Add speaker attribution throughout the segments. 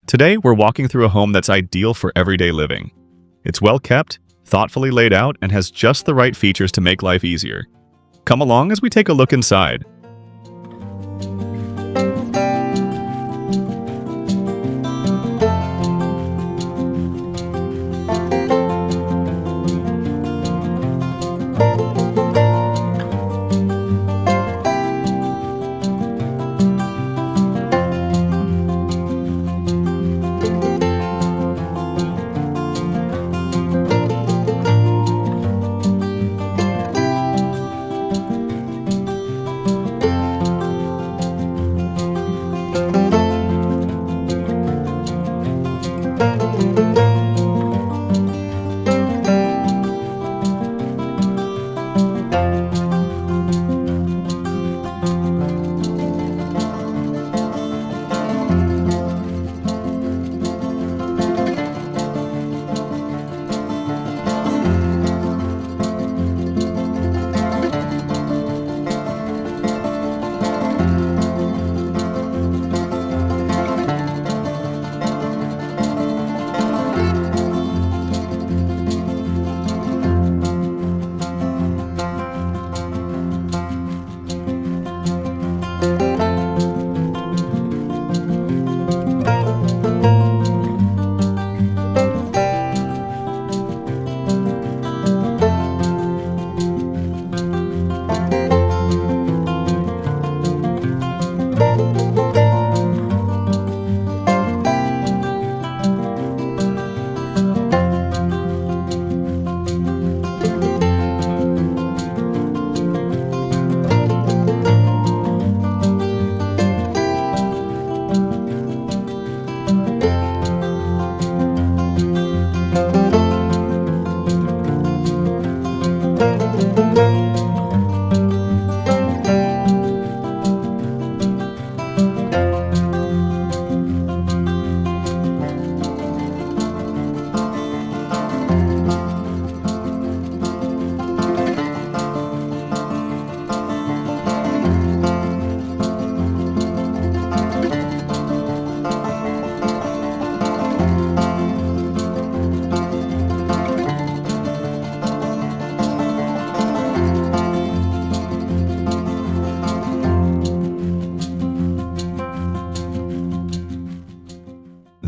Speaker 1: Today, we're walking through a home that's ideal for everyday living. It's well kept, thoughtfully laid out, and has just the right features to make life easier. Come along as we take a look inside.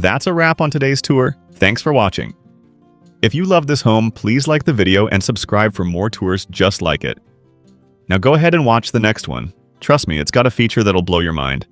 Speaker 1: That's a wrap on today's tour. Thanks for watching. If you love this home, please like the video and subscribe for more tours just like it. Now go ahead and watch the next one. Trust me, it's got a feature that'll blow your mind.